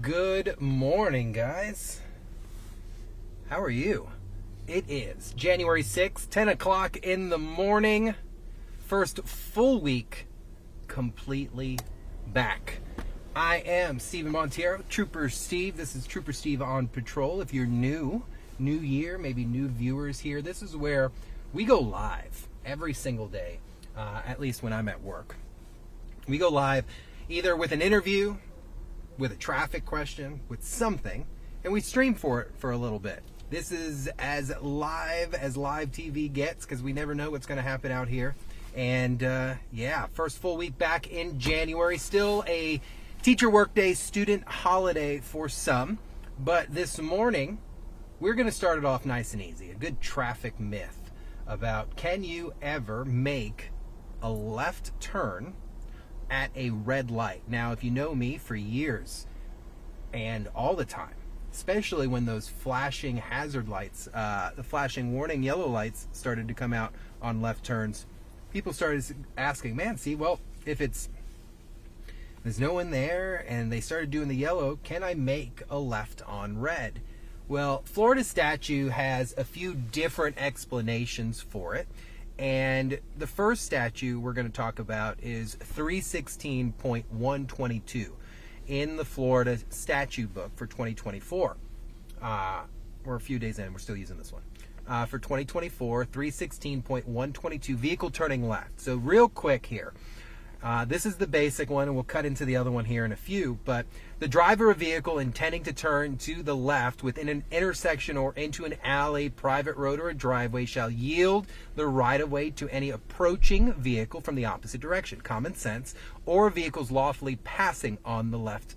Good morning, guys. How are you? It is January 6th, 10 o'clock in the morning. First full week completely back. I am Steven Montiero, Trooper Steve. This is Trooper Steve on patrol. If you're new year, maybe new viewers here, this is where we go live every single day, at least when I'm at work. We go live either with an interview, with a traffic question, with something, and we stream for it for a little bit. This is as live TV gets, because we never know what's going to happen out here. And yeah, first full week back in January. Still a teacher workday, student holiday for some. But this morning, we're going to start it off nice and easy. A good traffic myth about, can you ever make a left turn at a red light? Now, if you know me for years and all the time, especially when those flashing hazard lights, the flashing warning yellow lights started to come out on left turns, people started asking, man, see, well, if there's no one there and they started doing the yellow, can I make a left on red? Well, Florida statute has a few different explanations for it. And the first statute we're going to talk about is 316.122 in the Florida statute book for 2024. We're a few days in, we're still using this one. For 2024, 316.122, vehicle turning left. So real quick here. This is the basic one, and we'll cut into the other one here in a few, but the driver of a vehicle intending to turn to the left within an intersection or into an alley, private road, or a driveway shall yield the right-of-way to any approaching vehicle from the opposite direction, common sense, or vehicles lawfully passing on the left,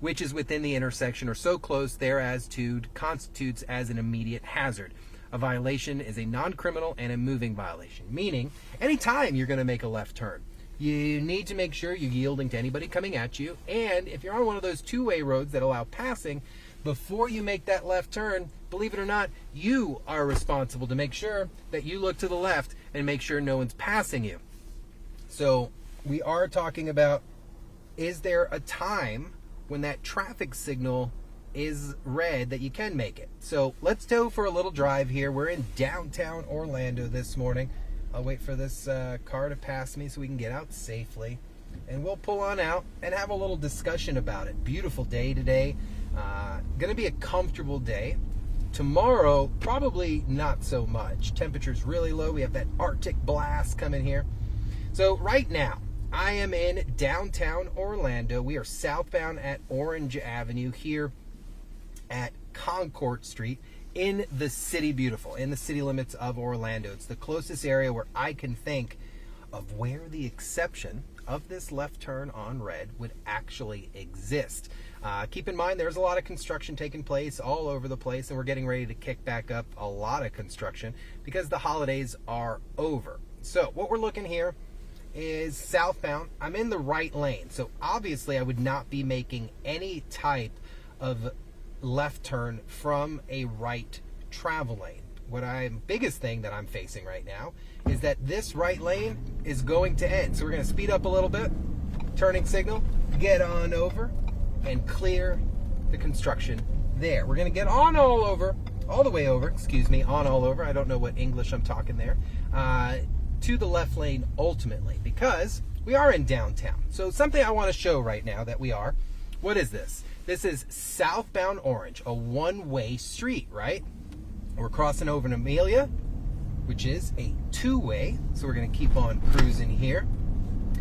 which is within the intersection or so close thereas to constitutes as an immediate hazard. A violation is a non-criminal and a moving violation, meaning anytime you're going to make a left turn, you need to make sure you're yielding to anybody coming at you. And if you're on one of those two-way roads that allow passing, before you make that left turn, believe it or not, you are responsible to make sure that you look to the left and make sure no one's passing you. So we are talking about, is there a time when that traffic signal is red that you can make it? So let's go for a little drive here. We're in downtown Orlando this morning. I'll wait for this car to pass me so we can get out safely. And we'll pull on out and have a little discussion about it. Beautiful day today. Going to be a comfortable day. Tomorrow, probably not so much. Temperature's really low. We have that Arctic blast coming here. So right now, I am in downtown Orlando. We are southbound at Orange Avenue here at Concord Street, in the city beautiful, in the city limits of Orlando. It's the closest area where I can think of where the exception of this left turn on red would actually exist. Keep in mind, there's a lot of construction taking place all over the place, and we're getting ready to kick back up a lot of construction because the holidays are over. So what we're looking here is southbound. I'm in the right lane, so obviously I would not be making any type of left turn from a right travel lane. Biggest thing that I'm facing right now is that this right lane is going to end. So we're going to speed up a little bit, turning signal, get on over and clear the construction there. We're going to get on all the way over, on all over. I don't know what English I'm talking there, to the left lane ultimately, because we are in downtown. So something I want to show right now that we are, what is this? This is southbound Orange, a one-way street, right? We're crossing over in Amelia, which is a two-way. So we're going to keep on cruising here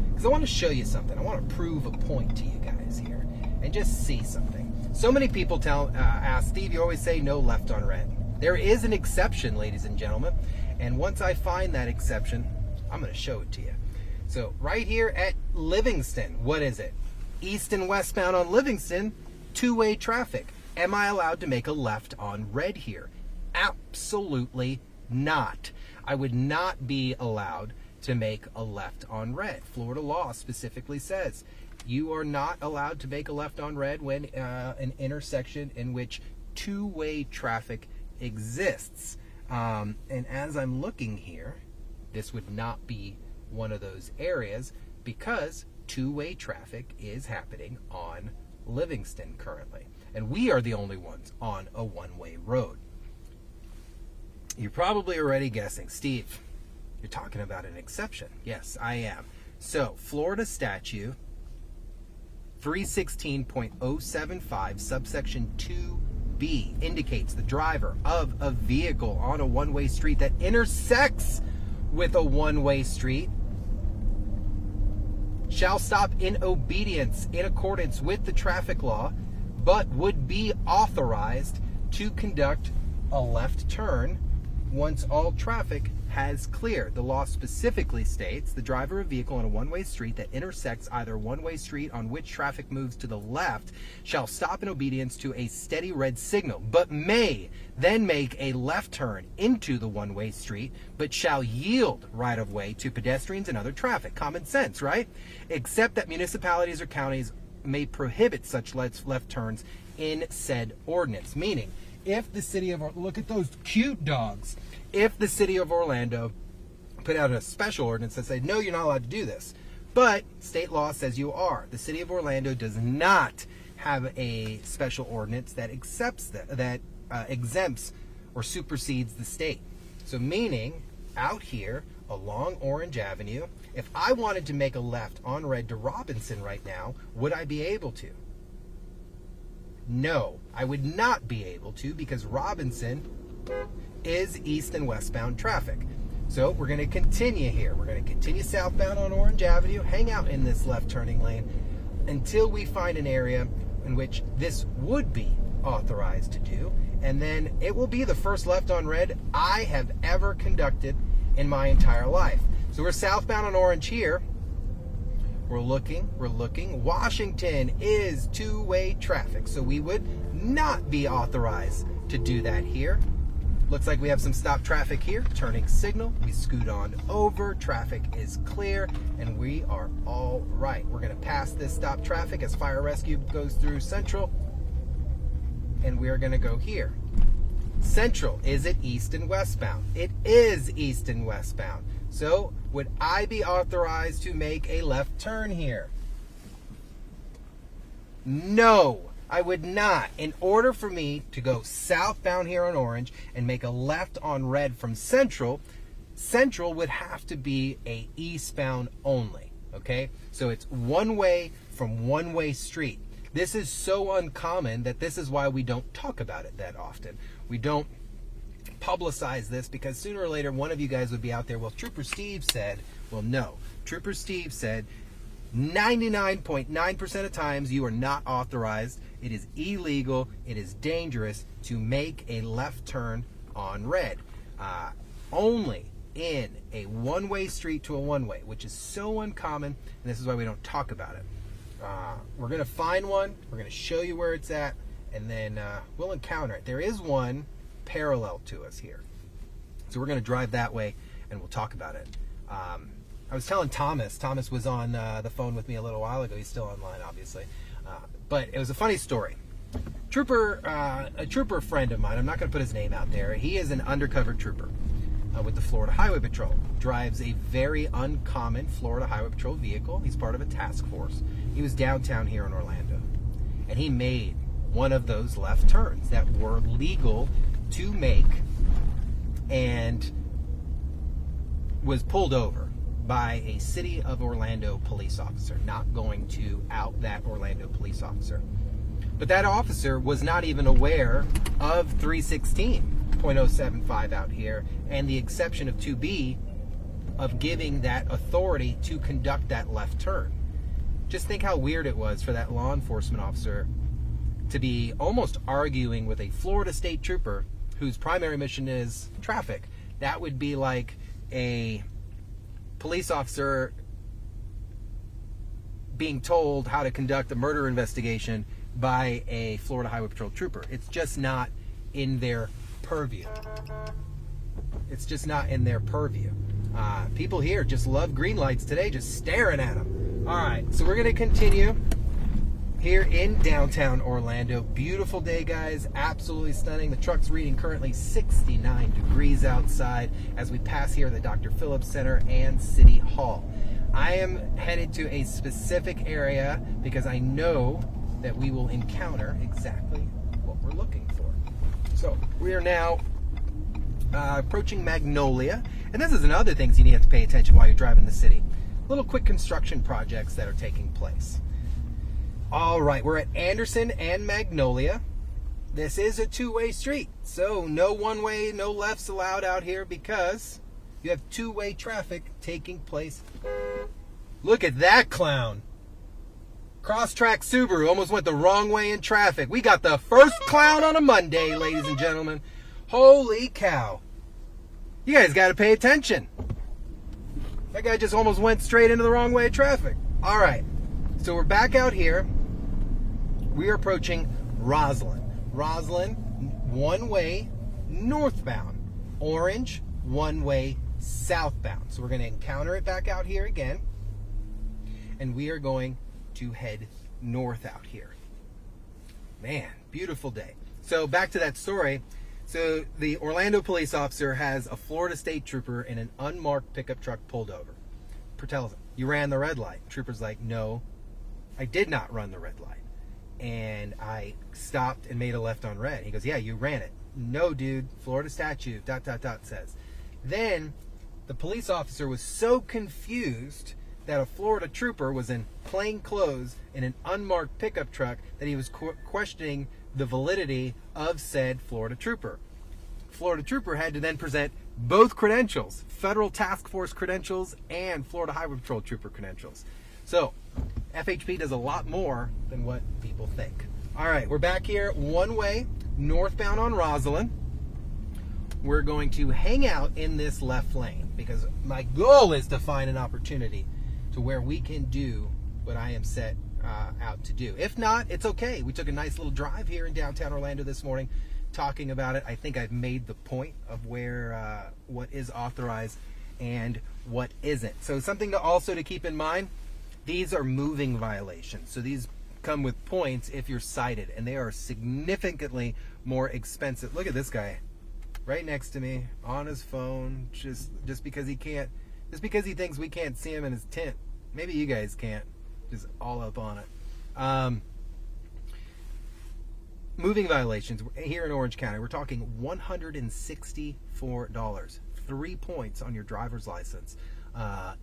because I want to show you something. I want to prove a point to you guys here and just see something. So many people ask, Steve, you always say no left on red. There is an exception, ladies and gentlemen. And once I find that exception, I'm going to show it to you. So right here at Livingston, what is it? East and westbound on Livingston, two-way traffic. Am I allowed to make a left on red here? Absolutely not. I would not be allowed to make a left on red. Florida law specifically says you are not allowed to make a left on red when an intersection in which two-way traffic exists. And as I'm looking here, this would not be one of those areas because two-way traffic is happening on Livingston currently. And we are the only ones on a one-way road. You're probably already guessing, Steve, you're talking about an exception. Yes, I am. So, Florida statute 316.075 subsection 2B indicates the driver of a vehicle on a one-way street that intersects with a one-way street shall stop in obedience in accordance with the traffic law, but would be authorized to conduct a left turn once all traffic has cleared. The law specifically states the driver of a vehicle on a one-way street that intersects either one-way street on which traffic moves to the left shall stop in obedience to a steady red signal, but may then make a left turn into the one-way street, but shall yield right-of-way to pedestrians and other traffic. Common sense, right? Except that municipalities or counties may prohibit such left turns in said ordinance. Meaning, if the city of, look at those cute dogs, if the city of Orlando put out a special ordinance that said, no, you're not allowed to do this, but state law says you are. The city of Orlando does not have a special ordinance that exempts or supersedes the state. So meaning, out here along Orange Avenue, if I wanted to make a left on red to Robinson right now, would I be able to? No, I would not be able to, because Robinson is east and westbound traffic. So we're going to continue here. We're going to continue southbound on Orange Avenue, hang out in this left turning lane until we find an area in which this would be authorized to do. And then it will be the first left on red I have ever conducted in my entire life. So we're southbound on Orange here. We're looking. Washington is two-way traffic, so we would not be authorized to do that here. Looks like we have some stop traffic here. Turning signal. We scoot on over. Traffic is clear, and we are all right. We're going to pass this stop traffic as fire rescue goes through Central, and we are going to go here. Central, is it east and westbound? It is east and westbound. So, would I be authorized to make a left turn here? No, I would not. In order for me to go southbound here on Orange and make a left on red from Central, Central would have to be a eastbound only, okay? So it's one way from one-way street. This is so uncommon that this is why we don't talk about it that often. We don't publicize this because sooner or later one of you guys would be out there, well, Trooper Steve said, well, no. Trooper Steve said 99.9% of times you are not authorized. It is illegal. It is dangerous to make a left turn on red. Only in a one-way street to a one-way, which is so uncommon, and this is why we don't talk about it. We're going to find one. We're going to show you where it's at, and then we'll encounter it. There is one parallel to us here. So we're going to drive that way, and we'll talk about it. I was telling Thomas was on the phone with me a little while ago. He's still online, obviously. But it was a funny story. A trooper friend of mine, I'm not going to put his name out there. He is an undercover trooper with the Florida Highway Patrol. Drives a very uncommon Florida Highway Patrol vehicle. He's part of a task force. He was downtown here in Orlando, and he made one of those left turns that were legal to make and was pulled over by a City of Orlando police officer, not going to out that Orlando police officer. But that officer was not even aware of 316.075 out here and the exception of 2B of giving that authority to conduct that left turn. Just think how weird it was for that law enforcement officer to be almost arguing with a Florida state trooper whose primary mission is traffic. That would be like a police officer being told how to conduct a murder investigation by a Florida Highway Patrol trooper. It's just not in their purview. It's just not in their purview. People here just love green lights today, just staring at them. All right, so we're going to continue here in downtown Orlando. Beautiful day, guys. Absolutely stunning. The truck's reading currently 69 degrees outside as we pass here the Dr. Phillips Center and City Hall. I am headed to a specific area because I know that we will encounter exactly what we're looking for. So we are now approaching Magnolia, and this is another thing you need to pay attention while you're driving the city. Little quick construction projects that are taking place. All right, we're at Anderson and Magnolia. This is a two-way street, so no one-way, no lefts allowed out here because you have two-way traffic taking place. Look at that clown. Cross-track Subaru almost went the wrong way in traffic. We got the first clown on a Monday, ladies and gentlemen. Holy cow. You guys got to pay attention. That guy just almost went straight into the wrong way of traffic. All right, so we're back out here. We are approaching Roslyn. Roslyn, one-way northbound. Orange, one-way southbound. So we're going to encounter it back out here again. And we are going to head north out here. Man, beautiful day. So back to that story. So the Orlando police officer has a Florida State trooper in an unmarked pickup truck pulled over. Tells him, you ran the red light. Trooper's like, no, I did not run the red light. And I stopped and made a left on red. He goes, yeah, you ran it. No, dude, Florida statute, ... says. Then the police officer was so confused that a Florida trooper was in plain clothes in an unmarked pickup truck that he was questioning the validity of said Florida trooper. Florida trooper had to then present both credentials, Federal Task Force credentials and Florida Highway Patrol trooper credentials. So FHP does a lot more than what people think. All right, we're back here one way, northbound on Roslyn. We're going to hang out in this left lane because my goal is to find an opportunity to where we can do what I am set out to do. If not, it's okay. We took a nice little drive here in downtown Orlando this morning talking about it. I think I've made the point of where what is authorized and what isn't. So something to keep in mind, these are moving violations. So these come with points if you're cited, and they are significantly more expensive. Look at this guy right next to me on his phone, just because he thinks we can't see him in his tent. Maybe you guys can't. Just all up on it. Moving violations here in Orange County, we're talking $164, 3 points on your driver's license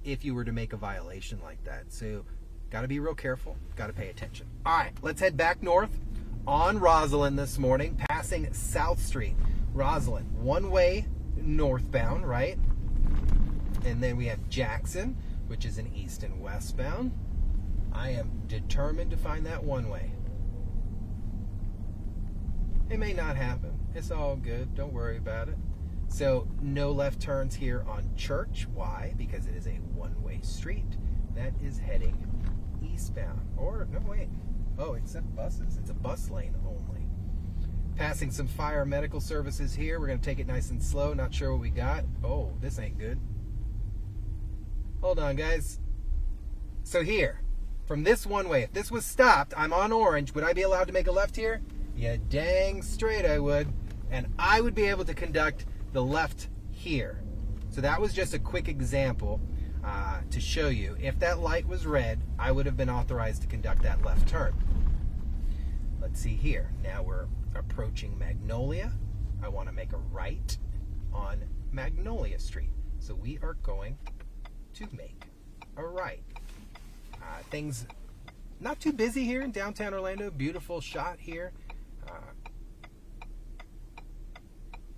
if you were to make a violation like that. So got to be real careful, got to pay attention. All right, let's head back north on Roslyn this morning, passing South Street. Roslyn, one-way northbound, right? And then we have Jackson, which is an east and westbound. I am determined to find that one-way. It may not happen. It's all good. Don't worry about it. So no left turns here on Church. Why? Because it is a one-way street that is heading eastbound. Or, no, wait. Oh, except buses. It's a bus lane only. Passing some fire medical services here. We're going to take it nice and slow. Not sure what we got. Oh, this ain't good. Hold on, guys. So here, from this one way, if this was stopped, I'm on orange, would I be allowed to make a left here? Yeah, dang straight I would. And I would be able to conduct the left here. So that was just a quick example to show you. If that light was red, I would have been authorized to conduct that left turn. Let's see here. Now we're approaching Magnolia. I want to make a right on Magnolia Street. So we are going to make a right. Things not too busy here in downtown Orlando. Beautiful shot here.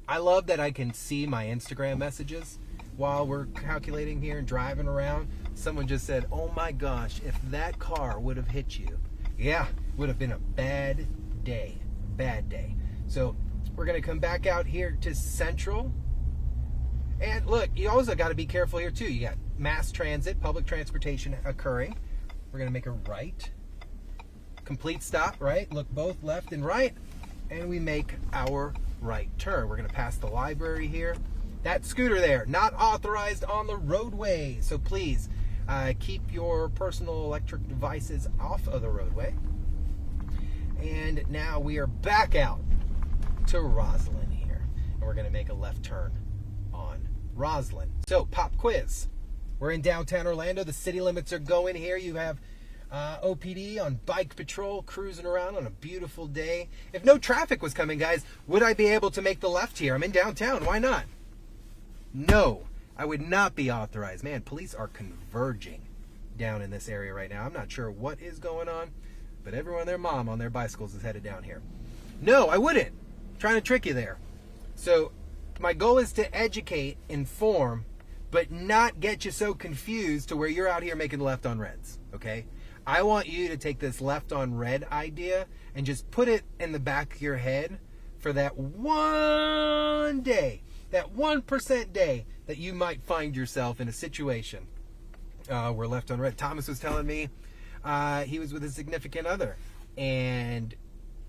I love that I can see my Instagram messages while we're calculating here and driving around. Someone just said, oh my gosh, if that car would have hit you, yeah, would have been a bad day. Bad day. So we're going to come back out here to Central. And look, you also got to be careful here too. You got mass transit, public transportation occurring. We're going to make a right. Complete stop, right? Look both left and right. And we make our right turn. We're going to pass the library here. That scooter there, not authorized on the roadway. So please keep your personal electric devices off of the roadway. And now we are back out to Roslyn here. And we're going to make a left turn on Roslyn. So pop quiz. We're in downtown Orlando. The city limits are going here. You have OPD on bike patrol, cruising around on a beautiful day. If no traffic was coming, guys, would I be able to make the left here? I'm in downtown. Why not? No, I would not be authorized. Man, police are converging down in this area right now. I'm not sure what is going on, but everyone and their mom on their bicycles is headed down here. No, I wouldn't. I'm trying to trick you there. So my goal is to educate, inform, but not get you so confused to where you're out here making left on reds, okay? I want you to take this left on red idea and just put it in the back of your head for that one day, that 1% day that you might find yourself in a situation where left on red. Thomas was telling me he was with a significant other and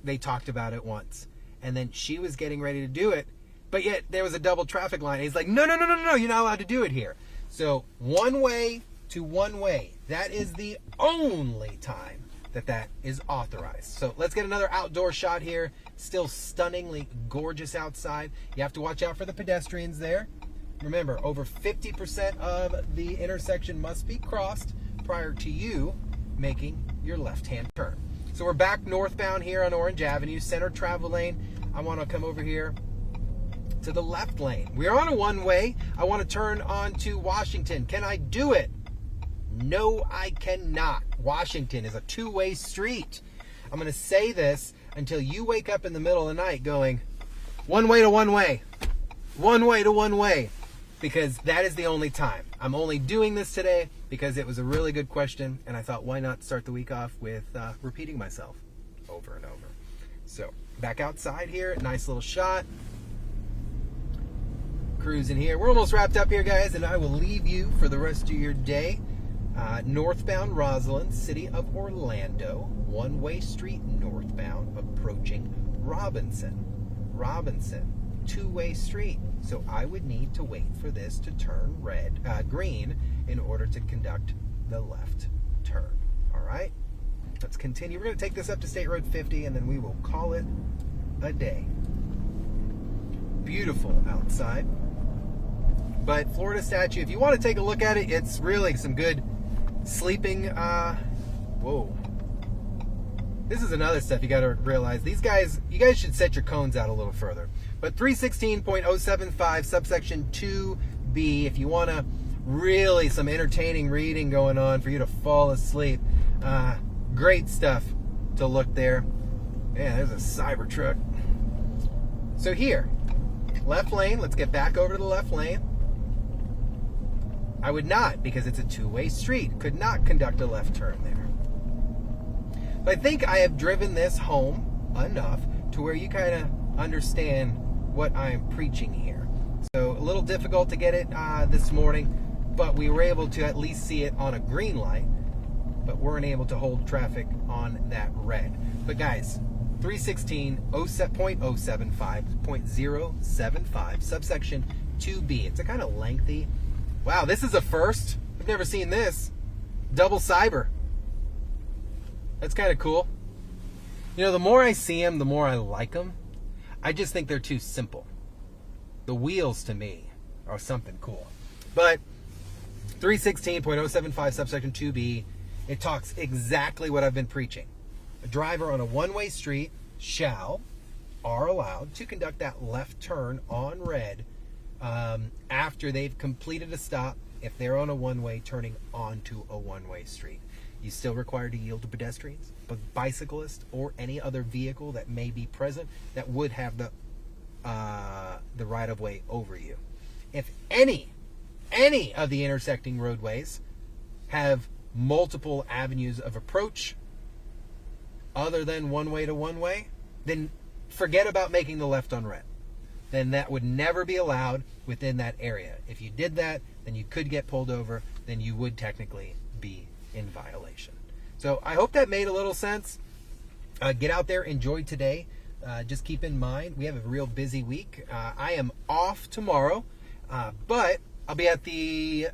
they talked about it once. And then she was getting ready to do it, but yet there was a double traffic line. He's like, no, you're not allowed to do it here. So one way to one way. That is the only time that is authorized. So let's get another outdoor shot here. Still stunningly gorgeous outside. You have to watch out for the pedestrians there. Remember, over 50% of the intersection must be crossed prior to you making your left-hand turn. So we're back northbound here on Orange Avenue, center travel lane. I want to come over here to the left lane. We're on a one-way. I want to turn onto Washington. Can I do it? No, I cannot. Washington is a two-way street. I'm going to say this until you wake up in the middle of the night going, one way to one way, one way to one way, because that is the only time. I'm only doing this today because it was a really good question, and I thought, why not start the week off with repeating myself over and over. So back outside here, nice little shot. Cruising here. We're almost wrapped up here, guys, and I will leave you for the rest of your day. Northbound Roslyn, city of Orlando, one-way street northbound, approaching Robinson, two-way street. So I would need to wait for this to turn green in order to conduct the left turn. All right, let's continue. We're going to take this up to State Road 50, and then we will call it a day. Beautiful outside. But Florida statue, if you want to take a look at it, it's really some good sleeping. Whoa. This is another stuff you got to realize. You guys should set your cones out a little further. But 316.075 subsection 2B, if you want to really some entertaining reading going on for you to fall asleep. Great stuff to look there. Man, there's a cyber truck. So here, left lane. Let's get back over to the left lane. I would not, because it's a two-way street. Could not conduct a left turn there. But I think I have driven this home enough to where you kind of understand what I'm preaching here. So a little difficult to get it this morning, but we were able to at least see it on a green light, but weren't able to hold traffic on that red. But guys, 316.075.075, subsection 2B. It's a kind of lengthy. Wow, this is a first. I've never seen this. Double cyber. That's kind of cool. You know, the more I see them, the more I like them. I just think they're too simple. The wheels, to me, are something cool. But 316.075 subsection 2B, it talks exactly what I've been preaching. A driver on a one-way street are allowed to conduct that left turn on red after they've completed a stop if they're on a one-way turning onto a one-way street. You still required to yield to pedestrians, but bicyclists or any other vehicle that may be present that would have the right-of-way over you. If any of the intersecting roadways have multiple avenues of approach other than one-way to one-way, then forget about making the left on red. Then that would never be allowed within that area. If you did that, then you could get pulled over, then you would technically be in violation. So I hope that made a little sense. Get out there, enjoy today. Just keep in mind, we have a real busy week. I am off tomorrow, but I'll be at the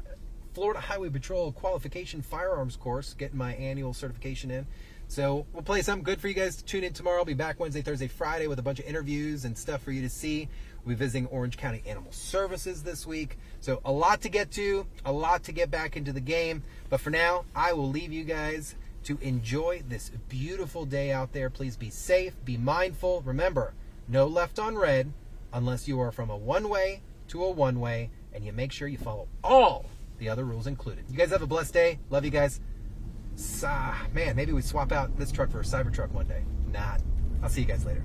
Florida Highway Patrol Qualification Firearms course, getting my annual certification in. So we'll play something good for you guys to tune in tomorrow. I'll be back Wednesday, Thursday, Friday with a bunch of interviews and stuff for you to see. We'll be visiting Orange County Animal Services this week. So a lot to get to, a lot to get back into the game. But for now, I will leave you guys to enjoy this beautiful day out there. Please be safe, be mindful. Remember, no left on red unless you are from a one-way to a one-way, and you make sure you follow all the other rules included. You guys have a blessed day. Love you guys. Man, maybe we swap out this truck for a Cybertruck one day. Nah. I'll see you guys later.